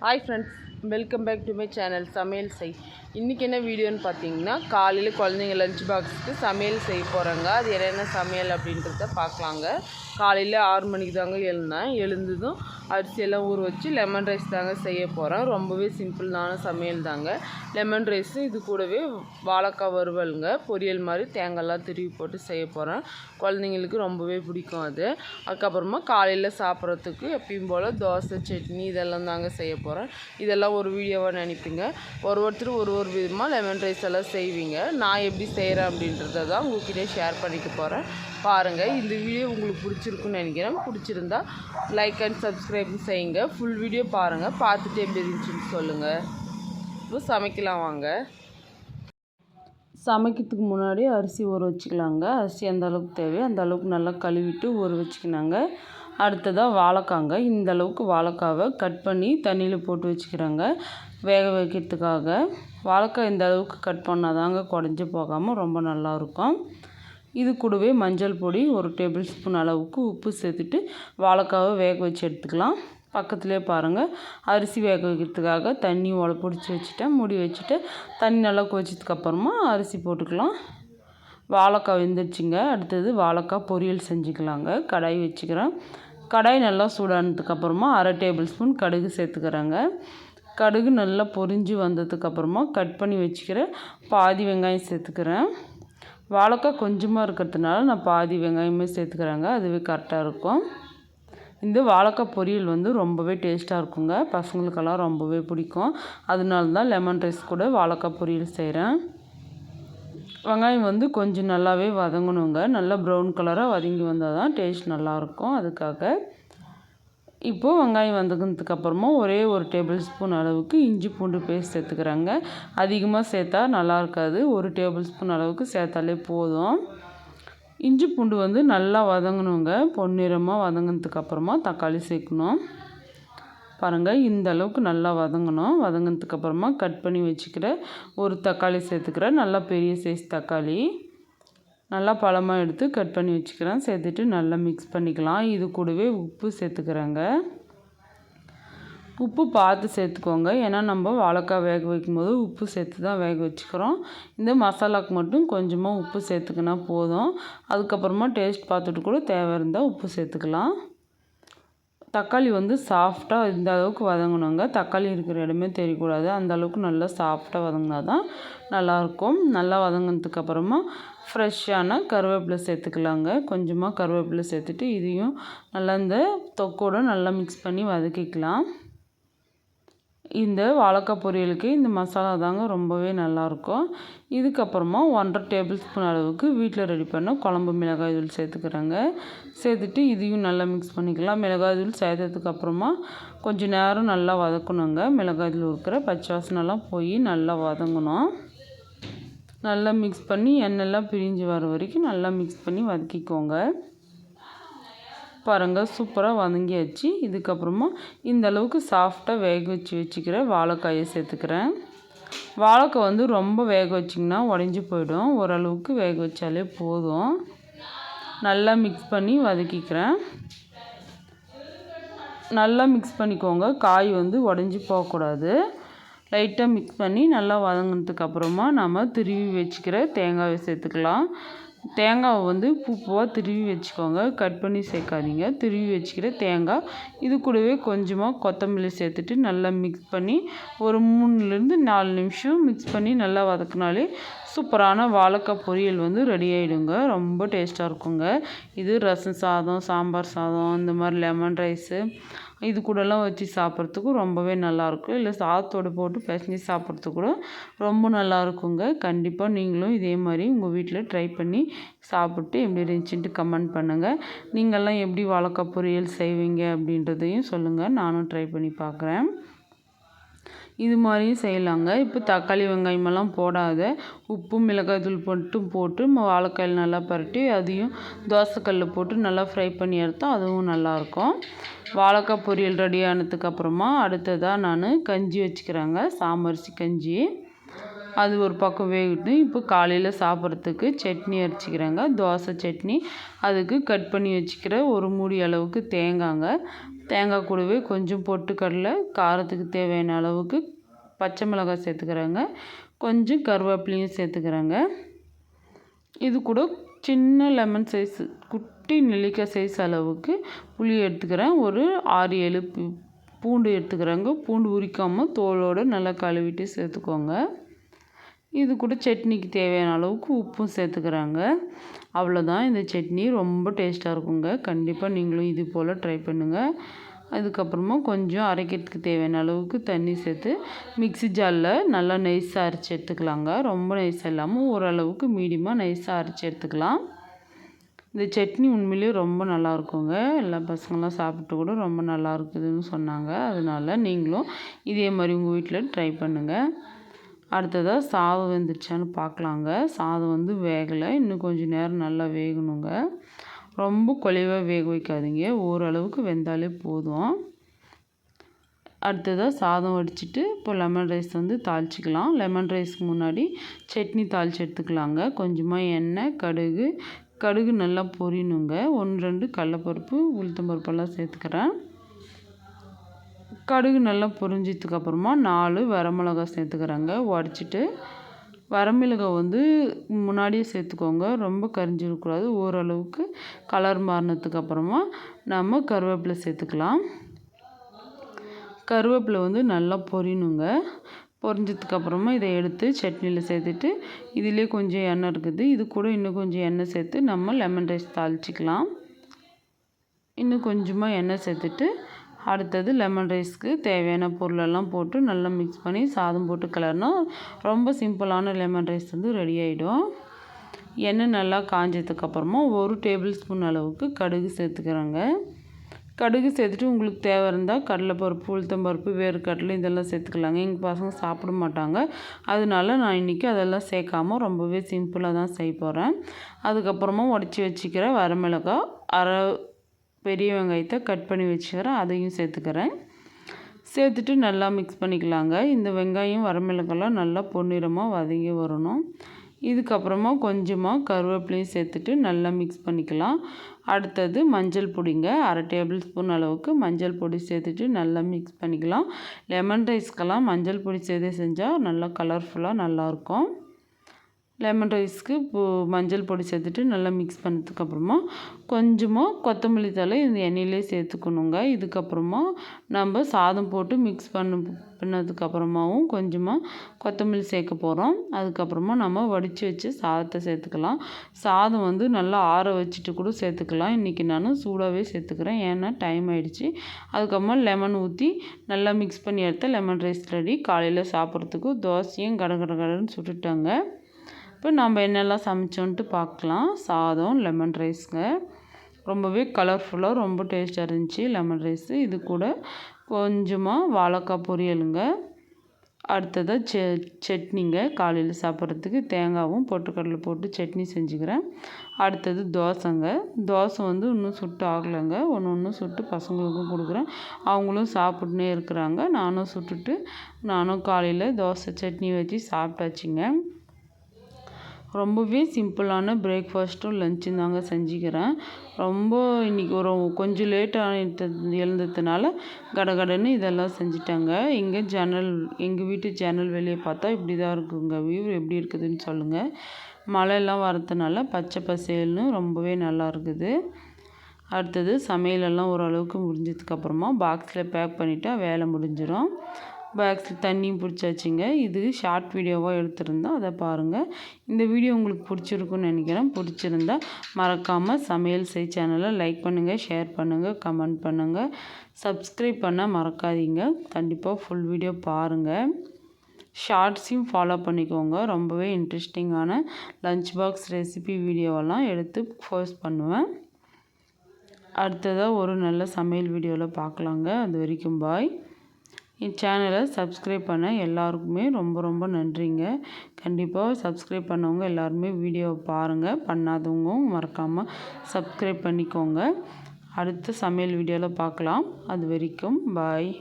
Hi friends, welcome back to my channel சமையல் செய். இன்றைக்கி என்ன வீடியோன்னு பார்த்தீங்கன்னா, காலையில் குழந்தைங்க லஞ்ச் பாக்ஸுக்கு சமையல் செய்ய போகிறாங்க. அது என்னென்ன சமையல் அப்படின்றத பார்க்கலாங்க. காலையில் 6 மணிக்கு தாங்க எழுந்ததும் அரிசியெல்லாம் ஊற வச்சு லெமன் ரைஸ் தாங்க செய்ய போகிறேன். ரொம்பவே சிம்பிளான சமையல் தாங்க. லெமன் ரைஸு இது கூடவே வாழைக்காய் வறுவலுங்க, பொரியல் மாதிரி தேங்காய்லாம் திருவி போட்டு செய்ய போகிறேன். குழந்தைங்களுக்கு ரொம்பவே பிடிக்கும் அது. அதுக்கப்புறமா காலையில் சாப்பிட்றதுக்கு எப்பயும் போல் தோசை, சட்னி இதெல்லாம் தாங்க செய்ய போகிறேன். இதெல்லாம் ஒரு வீடியோவாக நினைப்பீங்க. ஒருத்தர் ஒரு விதமாக லெமன் ரைஸ் எல்லாம் செய்வீங்க. நான் எப்படி செய்கிறேன் அப்படின்றத தான் உங்கள்கிட்ட ஷேர் பண்ணிக்க போகிறேன். பாருங்கள், இந்த வீடியோ உங்களுக்கு பிடிச்சிருக்குன்னு நினைக்கிறேன். பிடிச்சிருந்தா லைக் அண்ட் சப்ஸ்கிரைப் செய்யுங்க. ஃபுல் வீடியோ பாருங்கள். பார்த்துட்டு எப்படி இருந்துச்சுன்னு சொல்லுங்கள். இப்போ சமைக்கலாம் வாங்க. சமைக்கிறதுக்கு முன்னாடி அரிசி ஊற வச்சுக்கலாங்க. அரிசி எந்த அளவுக்கு தேவையோ அந்த அளவுக்கு நல்லா கழுவிட்டு ஊற வச்சுக்கினாங்க. அடுத்ததாக வாழைக்காங்க. இந்த அளவுக்கு வாழைக்காவை கட் பண்ணி தண்ணியில் போட்டு வச்சுக்கிறாங்க வேக வைக்கிறதுக்காக. வாழைக்காய் இந்த அளவுக்கு கட் பண்ணால் தாங்க குடஞ்சி போகாமல் ரொம்ப நல்லாயிருக்கும். இது கூடவே மஞ்சள் பொடி 1 டேபிள் ஸ்பூன் அளவுக்கு உப்பு சேர்த்துட்டு வாழைக்காவை வேக வச்சு எடுத்துக்கலாம். பக்கத்துலேயே பாருங்கள், அரிசி வேக வைக்கிறதுக்காக தண்ணி பிடிச்சி வச்சுட்டேன். மூடி வச்சுட்டு தண்ணி நல்லா கொதிச்சதுக்கப்புறமா அரிசி போட்டுக்கலாம். வாழைக்காய் வெந்துருச்சுங்க. அடுத்தது வாழைக்காய் பொரியல் செஞ்சுக்கலாங்க. கடாய் வச்சுக்கிறேன். கடாய் நல்லா சூடானதுக்கப்புறமா 1/2 டேபிள் ஸ்பூன் கடுகு சேர்த்துக்கிறேங்க. கடுகு நல்லா பொரிஞ்சு வந்ததுக்கப்புறமா கட் பண்ணி வச்சுக்கிற பாதி வெங்காயம் சேர்த்துக்கிறேன். வாழைக்காய் கொஞ்சமாக இருக்கிறதுனால நான் பாதி வெங்காயமே சேர்த்துக்கிறேங்க. அதுவே கரெக்டாக இருக்கும். இந்த வாழைக்காய் பொரியல் ரொம்பவே டேஸ்ட்டாக இருக்குங்க. பசங்களுக்கெல்லாம் ரொம்பவே பிடிக்கும். அதனால தான் லெமன் ரைஸ் கூட வாழைக்காய் பொரியல் செய்கிறேன். வெங்காயம் கொஞ்சம் நல்லாவே வதங்கணுங்க. நல்லா ப்ரௌன் கலராக வதங்கி வந்தால் தான் டேஸ்ட் நல்லாயிருக்கும். அதுக்காக இப்போது வெங்காயம் வதங்கினதுக்கப்புறமா ஒரே 1 டேபிள் ஸ்பூன் அளவுக்கு இஞ்சி பூண்டு பேஸ்ட் சேர்த்துக்கிறேங்க. அதிகமாக சேர்த்தா நல்லா இருக்காது. 1 டேபிள் ஸ்பூன் அளவுக்கு சேர்த்தாலே போதும். இஞ்சி பூண்டு நல்லா வதங்கணுங்க. பொன்னிறமாக வதங்கினதுக்கப்புறமா தக்காளி சேர்க்கணும். பாருங்கள், இந்த அளவுக்கு நல்லா வதங்கணும். வதங்கினதுக்கப்புறமா கட் பண்ணி வச்சுக்கிற ஒரு தக்காளி சேர்த்துக்கிறேன். நல்லா பெரிய சைஸ் தக்காளி நல்லா பழமாக எடுத்து கட் பண்ணி வச்சுக்கிறேன். சேர்த்துட்டு நல்லா மிக்ஸ் பண்ணிக்கலாம். இது கூடவே உப்பு சேர்த்துக்கிறேங்க. உப்பு பார்த்து சேர்த்துக்கோங்க. ஏன்னா நம்ம வாழைக்காய் வேக வைக்கும்போது உப்பு சேர்த்து தான் வேக வச்சுக்கிறோம். இந்த மசாலாவுக்கு மட்டும் கொஞ்சமாக உப்பு சேர்த்துக்கினா போதும். அதுக்கப்புறமா டேஸ்ட் பார்த்துட்டு கூட தேவை இருந்தால் உப்பு சேர்த்துக்கலாம். தக்காளி சாஃப்டாக இந்த அளவுக்கு வதங்கணுங்க. தக்காளி இருக்கிற இடமே தெரியக்கூடாது. அந்த அளவுக்கு நல்லா சாஃப்டாக வதங்கினா தான் நல்லாயிருக்கும். நல்லா வதங்கினதுக்கப்புறமா ஃப்ரெஷ்ஷான கருவேப்பிலை சேர்த்துக்கலாங்க. கொஞ்சமாக கருவேப்பிலை சேர்த்துட்டு இதையும் நல்லா இந்த தொக்கோடு நல்லா மிக்ஸ் பண்ணி வதக்கிக்கலாம். இந்த வாழைக்காய் பொரியலுக்கு இந்த மசாலா தாங்க ரொம்பவே நல்லாயிருக்கும். இதுக்கப்புறமா 1/2 டேபிள் ஸ்பூன் அளவுக்கு வீட்டில் ரெடி பண்ண குழம்பு மிளகாய் தூள் சேர்த்துக்கிறேங்க. சேர்த்துட்டு இதையும் நல்லா மிக்ஸ் பண்ணிக்கலாம். மிளகாய் தூள் சேர்த்ததுக்கப்புறமா கொஞ்சம் நேரம் நல்லா வதக்கணுங்க. மிளகாய் தூள் இருக்கிற பச்சை வாசனைலாம் போய் நல்லா வதங்கணும். நல்லா மிக்ஸ் பண்ணி எண்ணெய்லாம் பிரிஞ்சு வர வரைக்கும் நல்லா மிக்ஸ் பண்ணி வதக்கிக்கோங்க. பாருங்கள், சூப்பராக வதங்கியாச்சு. இதுக்கப்புறமா இந்த அளவுக்கு சாஃப்டாக வேக வச்சுக்கிற வாழைக்காயை சேர்த்துக்கிறேன். வாழைக்காய் ரொம்ப வேக வச்சிங்கன்னா உடஞ்சி போயிடும். ஓரளவுக்கு வேக வச்சாலே போதும். நல்லா மிக்ஸ் பண்ணி வதக்கிக்கிறேன். நல்லா மிக்ஸ் பண்ணிக்கோங்க. காய் உடஞ்சி போகக்கூடாது. லைட்டாக மிக்ஸ் பண்ணி நல்லா வதங்கினதுக்கப்புறமா நம்ம திருவி வச்சுக்கிற தேங்காயை சேர்த்துக்கலாம். தேங்காவை பூவாக திருவி வச்சுக்கோங்க. கட் பண்ணி சேர்க்காதீங்க. திருவி வச்சுக்கிற தேங்காய் இது கூடவே கொஞ்சமாக கொத்தமல்லி சேர்த்துட்டு நல்லா மிக்ஸ் பண்ணி ஒரு 3லேருந்து 4 நிமிஷம் மிக்ஸ் பண்ணி நல்லா வதக்கினாலே சூப்பரான வாழைக்காய் பொரியல் ரெடி ஆகிடுங்க. ரொம்ப டேஸ்ட்டாக இருக்குங்க. இது ரசம் சாதம், சாம்பார் சாதம், இந்த மாதிரி லெமன் ரைஸு இது கூடலாம் வச்சு சாப்பிட்றதுக்கும் ரொம்பவே நல்லாயிருக்கும். இல்லை சாதத்தோடு போட்டு பிசைஞ்சு சாப்பிட்றதுக்கு கூட ரொம்ப நல்லாயிருக்குங்க. கண்டிப்பாக நீங்களும் இதே மாதிரி உங்கள் வீட்டில் ட்ரை பண்ணி சாப்பிட்டு எப்படி இருந்துச்சுன்ட்டு கமெண்ட் பண்ணுங்கள். நீங்கள்லாம் எப்படி வாழைக்காய் பொரியல் செய்வீங்க அப்படின்றதையும் சொல்லுங்கள். நானும் ட்ரை பண்ணி பார்க்குறேன். இது மாதிரியும் செய்யலாங்க. இப்போ தக்காளி வெங்காயமெல்லாம் போடாத உப்பு மிளகாய் தூள் மட்டும் போட்டு வாழைக்காயில் நல்லா பரட்டி அதையும் தோசைக்கல்லில் போட்டு நல்லா ஃப்ரை பண்ணி எடுத்தால் அதுவும் நல்லாயிருக்கும். வாழைக்காய் பொரியல் ரெடி ஆனதுக்கப்புறமா அடுத்ததாக நான் கஞ்சி வச்சுக்கிறேங்க. சாமரிசி கஞ்சி. அது ஒரு பக்கம் வேகட்டும். இப்போ காலையில் சாப்பிட்றதுக்கு சட்னி அரைச்சிக்கிறேங்க. தோசை சட்னி. அதுக்கு கட் பண்ணி வச்சுக்கிற ஒரு மூடி அளவுக்கு தேங்காய்ங்க. தேங்காய் கூடவே கொஞ்சம் பொட்டுக்கடலை, காரத்துக்கு தேவையான அளவுக்கு பச்சை மிளகாய் சேர்த்துக்கிறேங்க. கொஞ்சம் கருவேப்பிலையும் சேர்த்துக்கிறேங்க. இது கூட சின்ன லெமன் சைஸ் குட்டி நெல்லிக்காய் சைஸ் அளவுக்கு புளி எடுத்துக்கிறேன். ஒரு 6-7 பூண்டு எடுத்துக்கிறேங்க. பூண்டு உரிக்காமல் தோலோடு நல்லா கழுவிட்டு சேர்த்துக்கோங்க. இது கூட சட்னிக்கு தேவையான அளவுக்கு உப்பும் சேர்த்துக்கிறாங்க. அவ்வளோதான். இந்த சட்னி ரொம்ப டேஸ்ட்டாக இருக்குங்க. கண்டிப்பாக நீங்களும் இது போல் ட்ரை பண்ணுங்கள். அதுக்கப்புறமா கொஞ்சம் அரைக்கிறதுக்கு தேவையான அளவுக்கு தண்ணி சேர்த்து மிக்ஸி ஜாரில் நல்லா நைஸாக அரைச்சி எடுத்துக்கலாங்க. ரொம்ப நைஸாக இல்லாமல் ஓரளவுக்கு மீடியமாக நைஸாக அரைச்சி எடுத்துக்கலாம். இந்த சட்னி உண்மையிலேயே ரொம்ப நல்லா இருக்குங்க. எல்லா பசங்களாம் சாப்பிட்டு கூட ரொம்ப நல்லா இருக்குதுன்னு சொன்னாங்க. அதனால் நீங்களும் இதே மாதிரி உங்கள் வீட்டில் ட்ரை பண்ணுங்கள். அடுத்ததாக சாதம் வெந்துருச்சான்னு பார்க்கலாங்க. சாதம் வந்து வேகலை. இன்னும் கொஞ்சம் நேரம் நல்லா வேகணுங்க. ரொம்ப குழைவாக வேக வைக்காதீங்க. ஓரளவுக்கு வெந்தாலே போதும். அடுத்ததாக சாதம் வடிச்சிட்டு இப்போ லெமன் ரைஸ் வந்து தாளிச்சிக்கலாம். லெமன் ரைஸ்க்கு முன்னாடி சட்னி தாளித்து எடுத்துக்கலாங்க. கொஞ்சமாக எண்ணெய், கடுகு நல்லா பொரியணுங்க. 1-2 கடலைப்பருப்பு, உளுத்தம்பருப்பெல்லாம் சேர்த்துக்கிறேன். கடுகு நல்லா பொரிஞ்சதுக்கப்புறமா 4 வரமிளகா சேர்த்துக்கிறேங்க. உடச்சிட்டு வரமிளகாய் வந்து முன்னாடியே சேர்த்துக்கோங்க. ரொம்ப கரிஞ்சிடக்கூடாது. ஓரளவுக்கு கலர் மாறினதுக்கப்புறமா நம்ம கருவேப்பிலை சேர்த்துக்கலாம். கருவேப்பிலை வந்து நல்லா பொரியணுங்க. பொரிஞ்சதுக்கப்புறமா இதை எடுத்து சட்னியில் சேர்த்துட்டு இதிலே கொஞ்சம் எண்ணெய் இருக்குது. இது கூட இன்னும் கொஞ்சம் எண்ணெய் சேர்த்து நம்ம லெமன் ரைஸ் தாளிச்சிக்கலாம். இன்னும் கொஞ்சமாக எண்ணெய் சேர்த்துட்டு அடுத்தது லெமன் ரைஸ்க்கு தேவையான பொருளெல்லாம் போட்டு நல்லா மிக்ஸ் பண்ணி சாதம் போட்டு கிளறினா ரொம்ப சிம்பிளான லெமன் ரைஸ் வந்து ரெடி ஆகிடும். எண்ணெய் நல்லா காஞ்சதுக்கப்புறமா 1 டேபிள் ஸ்பூன் அளவுக்கு கடுகு சேர்த்துக்கிறேங்க. கடுகு சேர்த்துட்டு உங்களுக்கு தேவை இருந்தால் கடலைப்பருப்பு, உளுத்தம்பருப்பு, வேர்க்கடலை இதெல்லாம் சேர்த்துக்கலாங்க. எங்கள் பசங்க சாப்பிட மாட்டாங்க. அதனால நான் இன்றைக்கி அதெல்லாம் சேர்க்காமல் ரொம்பவே சிம்பிளாக தான் செய்ய போகிறேன். அதுக்கப்புறமா உடச்சி வச்சுக்கிற வரமிளகாய், அரை பெரிய வெங்காயத்தை கட் பண்ணி வச்சுக்கிறேன். அதையும் சேர்த்துக்கிறேன். சேர்த்துட்டு நல்லா மிக்ஸ் பண்ணிக்கலாங்க. இந்த வெங்காயம் வரமிளகாய்லாம் நல்லா பொன்னிறமாக வதங்கி வரணும். இதுக்கப்புறமா கொஞ்சமாக கருவேப்பிலையும் சேர்த்துட்டு நல்லா மிக்ஸ் பண்ணிக்கலாம். அடுத்தது மஞ்சள் பொடிங்க. அரை டேபிள் ஸ்பூன் அளவுக்கு மஞ்சள் பொடி சேர்த்துட்டு நல்லா மிக்ஸ் பண்ணிக்கலாம். லெமன் ரைஸ்க்கெல்லாம் மஞ்சள் பொடி சேர்த்து செஞ்சால் நல்லா கலர்ஃபுல்லாக நல்லாயிருக்கும். லெமன் ரைஸ்க்கு மஞ்சள் பொடி சேர்த்துட்டு நல்லா மிக்ஸ் பண்ணதுக்கப்புறமா கொஞ்சமாக கொத்தமல்லி தழை இந்த எண்ணெயிலே சேர்த்துக்கணுங்க. இதுக்கப்புறமா நம்ம சாதம் போட்டு மிக்ஸ் பண்ணதுக்கப்புறமாவும் கொஞ்சமாக கொத்தமல்லி சேர்க்க போகிறோம். அதுக்கப்புறமா நம்ம வடித்து வச்சு சாதத்தை சேர்த்துக்கலாம். சாதம் வந்து நல்லா ஆற வச்சுட்டு கூட சேர்த்துக்கலாம். இன்றைக்கி நான் சூடாகவே சேர்த்துக்கிறேன். ஏன்னா டைம் ஆகிடுச்சு. அதுக்கப்புறமா லெமன் ஊற்றி நல்லா மிக்ஸ் பண்ணி எடுத்த லெமன் ரைஸ் ரெடி. காலையில் சாப்பிட்றதுக்கு தோசையும் கடன்னு சுட்டுட்டாங்க. இப்போ நம்ம என்னெல்லாம் சமைச்சோன்ட்டு பார்க்கலாம். சாதம், லெமன் ரைஸுங்க. ரொம்பவே கலர்ஃபுல்லாக ரொம்ப டேஸ்ட்டாக இருந்துச்சு லெமன் ரைஸு. இது கூட கொஞ்சமாக வாழைக்காய் பொரியலுங்க. அடுத்ததாக சட்னிங்க. காலையில் சாப்பிட்றதுக்கு தேங்காயும் பொட்டுக்கடலை போட்டு சட்னி செஞ்சுக்கிறேன். அடுத்தது தோசைங்க. தோசை வந்து இன்னும் சுட்டு ஆகலைங்க. ஒன்று சுட்டு பசங்களுக்கும் கொடுக்குறேன். அவங்களும் சாப்பிட்டுனே இருக்கிறாங்க. நானும் சுட்டுட்டு காலையில் தோசை சட்னி வச்சு சாப்பிட்டாச்சுங்க. ரொம்பவே சிம்பிளான பிரேக்ஃபாஸ்ட்டும் லஞ்சும் தாங்க செஞ்சுக்கிறேன். ரொம்ப இன்றைக்கி கொஞ்சம் லேட்டாக எழுந்ததுனால கடகடன்னு இதெல்லாம் செஞ்சுட்டாங்க. எங்கள் வீட்டு ஜன்னல் வெளியே பார்த்தா இப்படி தான் இருக்குங்க. வியூ எப்படி இருக்குதுன்னு சொல்லுங்கள். மழையெல்லாம் வரதுனால பச்சை பசேல்னு ரொம்பவே நல்லா இருக்குது. அடுத்தது சமையலெல்லாம் ஓரளவுக்கு முடிஞ்சதுக்கப்புறமா பாக்ஸில் பேக் பண்ணிட்டா வேலை முடிஞ்சிடும். பாக்ஸில் தண்ணியும் பிடிச்சாச்சுங்க. இது ஷார்ட் வீடியோவாக எடுத்திருந்தேன். அதை பாருங்கள். இந்த வீடியோ உங்களுக்கு பிடிச்சிருக்குன்னு நினைக்கிறேன். பிடிச்சிருந்தா மறக்காமல் சமையல் செய் சேனலை லைக் பண்ணுங்கள், ஷேர் பண்ணுங்கள், கமெண்ட் பண்ணுங்கள். சப்ஸ்கிரைப் பண்ண மறக்காதீங்க. கண்டிப்பாக ஃபுல் வீடியோ பாருங்கள். ஷார்ட்ஸையும் ஃபாலோ பண்ணிக்கோங்க. ரொம்பவே இன்ட்ரெஸ்டிங்கான லஞ்ச் பாக்ஸ் ரெசிபி வீடியோவெல்லாம் எடுத்து போஸ்ட் பண்ணுவேன். அடுத்ததாக ஒரு நல்ல சமையல் வீடியோவில் பார்க்கலாங்க. அது வரைக்கும் பாய். என் சேனலை சப்ஸ்கிரைப் பண்ண எல்லாருக்குமே ரொம்ப ரொம்ப நன்றிங்க. கண்டிப்பாக சப்ஸ்கிரைப் பண்ணவங்க எல்லாருமே வீடியோவை பாருங்கள். பண்ணாதவங்க மறக்காமல் சப்ஸ்கிரைப் பண்ணிக்கோங்க. அடுத்த சமையல் வீடியோவில் பார்க்கலாம். அது வரைக்கும் பாய்.